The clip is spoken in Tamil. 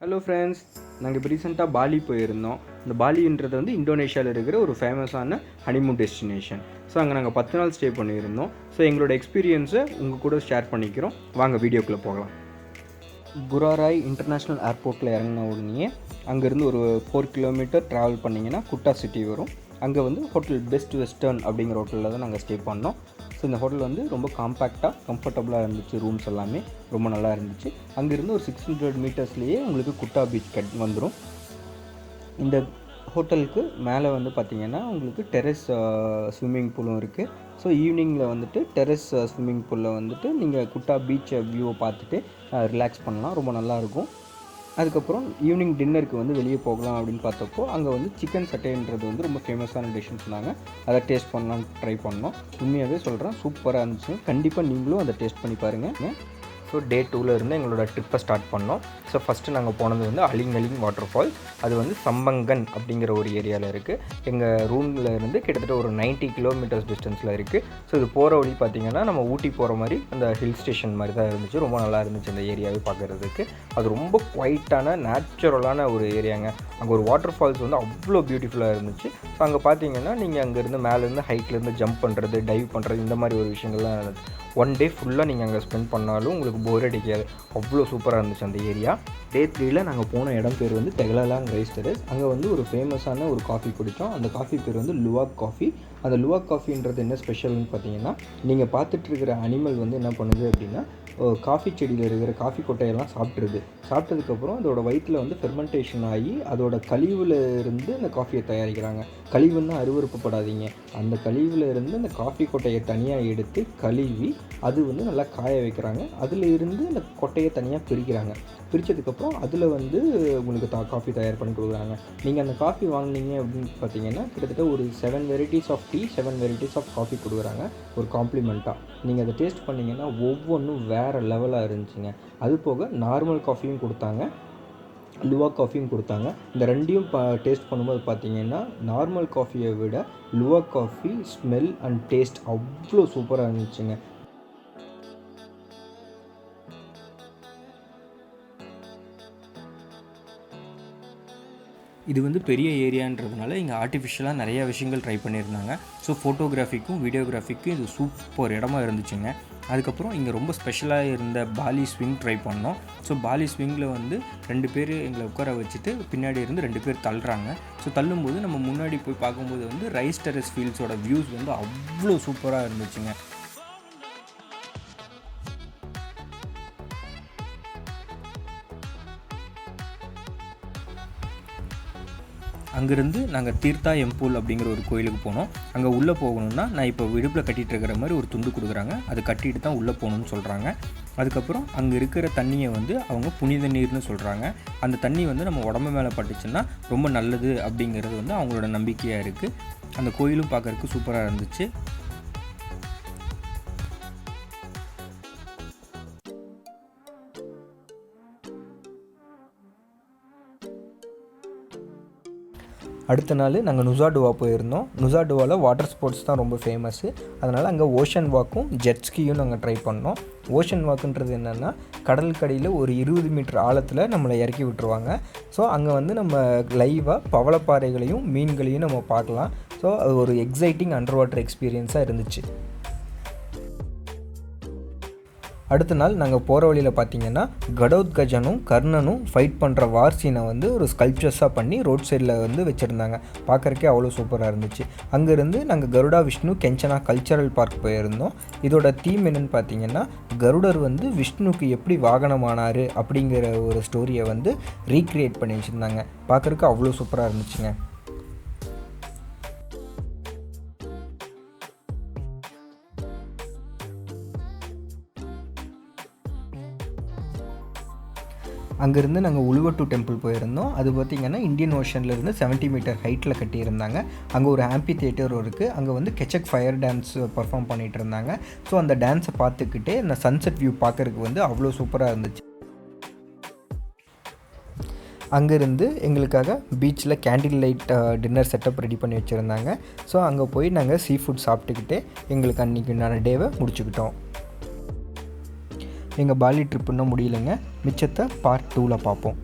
ஹலோ ஃப்ரெண்ட்ஸ், நாங்கள் இப்போ ரீசெண்டாக பாலி போயிருந்தோம். இந்த பாலின்றது வந்து இந்தோனேஷியாவில் இருக்கிற ஒரு ஃபேமஸான ஹனிமூன் டெஸ்டினேஷன். ஸோ அங்கே நாங்கள் 10 நாள் ஸ்டே பண்ணியிருந்தோம். ஸோ எங்களோட எக்ஸ்பீரியன்ஸை உங்கள் கூட ஷேர் பண்ணிக்கிறோம். வாங்க வீடியோக்குள்ளே போகலாம். குராராய் இன்டர்நேஷ்னல் ஏர்போர்ட்டில் இறங்கின உடனே அங்கேருந்து ஒரு 4 கிலோமீட்டர் ட்ராவல் பண்ணிங்கன்னா குட்டா சிட்டி வரும். அங்கே வந்து ஹோட்டல் பெஸ்ட் வெஸ்டர்ன் அப்படிங்கிற ஹோட்டலில் தான் நாங்கள் ஸ்டே பண்ணோம். ஸோ இந்த ஹோட்டல் வந்து ரொம்ப காம்பேக்டாக கம்ஃபர்டபுளாக இருந்துச்சு. ரூம்ஸ் எல்லாமே ரொம்ப நல்லா இருந்துச்சு. அங்கேருந்து ஒரு 600 மீட்டர்ஸ்லேயே உங்களுக்கு குட்டா பீச் வந்துடும். இந்த ஹோட்டலுக்கு மேலே வந்து பார்த்திங்கன்னா உங்களுக்கு டெரஸ் ஸ்விம்மிங் பூலும் இருக்குது. ஸோ ஈவினிங்கில் வந்துட்டு டெரஸ் ஸ்விம்மிங் பூலில் வந்துட்டு நீங்கள் குட்டா பீச் வியூவை பார்த்துட்டு ரிலாக்ஸ் பண்ணலாம். ரொம்ப நல்லாயிருக்கும். அதுக்கப்புறம் ஈவினிங் டின்னருக்கு வந்து வெளியே போகலாம் அப்படின்னு பார்த்தப்போ அங்கே வந்து சிக்கன் சட்டைன்றது வந்து ரொம்ப ஃபேமஸான டிஷ்ஷுன்னு சொன்னாங்க. அதை டேஸ்ட் பண்ணலான்னு ட்ரை பண்ணோம். உண்மையாகவே சொல்கிறேன், சூப்பராக இருந்துச்சு. கண்டிப்பாக நீங்களும் அதை டேஸ்ட் பண்ணி பாருங்கள். ஸோ டே 2ல் இருந்து எங்களோட ட்ரிப்பை ஸ்டார்ட் பண்ணோம். ஸோ ஃபஸ்ட்டு நாங்கள் போனது வந்து அலிங் வாட்டர் ஃபால்ஸ். அது வந்து சம்பங்கன் அப்படிங்கிற ஒரு ஏரியாவில் இருக்குது. எங்கள் ரூமில் இருந்து கிட்டத்தட்ட ஒரு 90 கிலோமீட்டர்ஸ் டிஸ்டன்ஸில் இருக்குது. ஸோ இது போகிற வழி பார்த்திங்கன்னா நம்ம ஊட்டி போகிற மாதிரி அந்த ஹில் ஸ்டேஷன் மாதிரி தான் இருந்துச்சு. ரொம்ப நல்லா இருந்துச்சு அந்த ஏரியாவே பார்க்குறதுக்கு. அது ரொம்ப குவைட்டான நேச்சுரலான ஒரு ஏரியாங்க. அங்கே ஒரு வாட்டர் ஃபால்ஸ் வந்து அவ்வளோ பியூட்டிஃபுல்லாக இருந்துச்சு. ஸோ அங்கே பார்த்தீங்கன்னா நீங்கள் அங்கேருந்து மேலேருந்து ஹைட்லேருந்து ஜம்ப் பண்ணுறது, டைவ் பண்ணுறது, இந்த மாதிரி ஒரு விஷயங்கள்லாம் இருந்துச்சு. ஒன் டே ஃபுல்லாக நீங்கள் அங்கே ஸ்பெண்ட் பண்ணாலும் உங்களுக்கு போர் அடிக்காது. அவ்வளோ சூப்பராக இருந்துச்சு அந்த ஏரியா. டே 3ல் நாங்கள் போன இடம் பேர் வந்து தெகலாலாங் ரைஸ் டெரஸ். அங்கே வந்து ஒரு ஃபேமஸான ஒரு காஃபி குடித்தோம். அந்த காஃபி பேர் வந்து லுவாக் காஃபி. அந்த லுவாக் காஃபின்றது என்ன ஸ்பெஷல்னு பார்த்தீங்கன்னா, நீங்கள் பார்த்துட்டு இருக்கிற அனிமல் வந்து என்ன பண்ணுது அப்படின்னா, காஃபி செடியில் இருக்கிற காஃபி கொட்டையெல்லாம் சாப்பிட்ருது. சாப்பிட்டதுக்கப்புறம் அதோட வயிற்றில் வந்து ஃபெர்மெண்டேஷன் ஆகி அதோட கழிவில் இருந்து அந்த காஃபியை தயாரிக்கிறாங்க. கழிவுன்னா அருவருப்பப்படாதீங்க. அந்த கழிவில் இருந்து அந்த காஃபி கொட்டையை தனியாக எடுத்து கழுவி அது வந்து நல்லா காய வைக்கிறாங்க. அதில் இருந்து அந்த கொட்டையை தனியாக பிரிக்கிறாங்க. பிரித்ததுக்கப்புறம் அதில் வந்து உங்களுக்கு காஃபி தயார் பண்ணி கொடுக்குறாங்க. நீங்கள் அந்த காஃபி வாங்கினீங்க அப்படின்னு பார்த்தீங்கன்னா கிட்டத்தட்ட ஒரு 7 varieties of tea, 7 varieties of coffee கொடுக்குறாங்க ஒரு காம்ப்ளிமெண்ட்டாக. நீங்கள் அதை டேஸ்ட் பண்ணிங்கன்னா ஒவ்வொன்றும் வேறு லெவலாக இருந்துச்சுங்க. அது போக நார்மல் காஃபியும் கொடுத்தாங்க, லுவாக் காஃபியும் கொடுத்தாங்க. இந்த ரெண்டையும் டேஸ்ட் பண்ணும்போது பார்த்தீங்கன்னா நார்மல் காஃபியை விட luwak coffee smell and taste அவ்வளோ சூப்பராக இருந்துச்சுங்க. இது வந்து பெரிய ஏரியான்றதுனால இங்கே ஆர்டிஃபிஷியலாக நிறையா விஷயங்கள் ட்ரை பண்ணியிருந்தாங்க. ஸோ ஃபோட்டோகிராஃபிக்கும் வீடியோகிராஃபிக்கும் இது சூப்பர் இடமா இருந்துச்சுங்க. அதுக்கப்புறம் இங்கே ரொம்ப ஸ்பெஷலாக இருந்த பாலி ஸ்விங் ட்ரை பண்ணோம். ஸோ பாலி ஸ்விங்கில் வந்து 2 பேர் எங்களை உட்கார வச்சுட்டு பின்னாடி இருந்து 2 பேர் தள்ளுறாங்க. ஸோ தள்ளும்போது நம்ம முன்னாடி போய் பார்க்கும்போது வந்து ரைஸ் டெரஸ் ஃபீல்ட்ஸோட வியூஸ் வந்து அவ்வளோ சூப்பராக இருந்துச்சுங்க. அங்கேருந்து நாங்கள் தீர்த்தா எம்பூல் அப்படிங்கிற ஒரு கோயிலுக்கு போனோம். அங்கே உள்ளே போகணுன்னா நான் இப்போ இடுப்பில் கட்டிகிட்டு இருக்கிற மாதிரி ஒரு துண்டு கொடுக்குறாங்க. அது கட்டிட்டு தான் உள்ளே போகணுன்னு சொல்கிறாங்க. அதுக்கப்புறம் அங்கே இருக்கிற தண்ணியை வந்து அவங்க புனித நீர்னு சொல்கிறாங்க. அந்த தண்ணி வந்து நம்ம உடம்பு மேலே பட்டுச்சுன்னா ரொம்ப நல்லது அப்படிங்கிறது வந்து அவங்களோட நம்பிக்கையாக இருக்குது. அந்த கோயிலும் பார்க்குறதுக்கு சூப்பராக இருந்துச்சு. அடுத்த நாள் நாங்கள் நுசாடுவா போயிருந்தோம். நுசாடுவாவில் வாட்டர் ஸ்போர்ட்ஸ் தான் ரொம்ப ஃபேமஸ்ஸு. அதனால் அங்கே ஓஷன் வாக்கும் ஜெட்ஸ்கியும் நாங்கள் ட்ரை பண்ணோம். ஓஷன் வாக்குன்றது என்னென்னா, கடலுக்கடியில் ஒரு 20 மீட்டர் ஆழத்தில் நம்மளை இறக்கி விட்டுருவாங்க. ஸோ அங்கே வந்து நம்ம லைவாக பவளப்பாறைகளையும் மீன்களையும் நம்ம பார்க்கலாம். ஸோ அது ஒரு எக்ஸைட்டிங் அண்டர் வாட்டர் எக்ஸ்பீரியன்ஸாக இருந்துச்சு. அடுத்த நாள் நாங்கள் போகிற வழியில் பார்த்திங்கன்னா கடோத்கஜனும் கர்ணனும் ஃபைட் பண்ணுற வார் சீனை வந்து ஒரு ஸ்கல்ப்சர்ஸாக பண்ணி ரோட் சைடில் வந்து வச்சுருந்தாங்க. பார்க்குறக்கே அவ்வளோ சூப்பராக இருந்துச்சு. அங்கேருந்து நாங்கள் கருடா விஷ்ணு கெஞ்சனா கல்ச்சரல் பார்க் போயிருந்தோம். இதோட தீம் என்னென்னு பார்த்தீங்கன்னா, கருடர் வந்து விஷ்ணுக்கு எப்படி வாகனமானார் அப்படிங்கிற ஒரு ஸ்டோரியை வந்து ரீக்ரியேட் பண்ணி வச்சுருந்தாங்க. பார்க்குறக்கு அவ்வளோ சூப்பராக இருந்துச்சுங்க. அங்கேருந்து நாங்கள் உலுவட்டு டெம்பிள் போயிருந்தோம். அது பார்த்திங்கன்னா இந்தியன் ஓஷன்லேருந்து 70 மீட்டர் ஹைட்டில் கட்டியிருந்தாங்க. அங்கே ஒரு ஆம்பி தியேட்டரும் இருக்குது. அங்கே வந்து கெச்சக் ஃபயர் டான்ஸ் பர்ஃபார்ம் பண்ணிகிட்டு இருந்தாங்க. ஸோ அந்த டான்ஸை பார்த்துக்கிட்டே அந்த சன்செட் வியூ பார்க்குறதுக்கு வந்து அவ்வளோ சூப்பராக இருந்துச்சு. அங்கேருந்து எங்களுக்காக பீச்சில் candle light dinner setup ready பண்ணி வச்சுருந்தாங்க. ஸோ அங்கே போய் நாங்கள் சீ ஃபுட் சாப்பிட்டுக்கிட்டே எங்களுக்கு அன்றைக்கி டேவை முடிச்சுக்கிட்டோம். எங்கள் பாலி ட்ரிப் இன்னும் முடியலைங்க. மிச்சத்தை பார்ட் 2ல் பார்ப்போம்.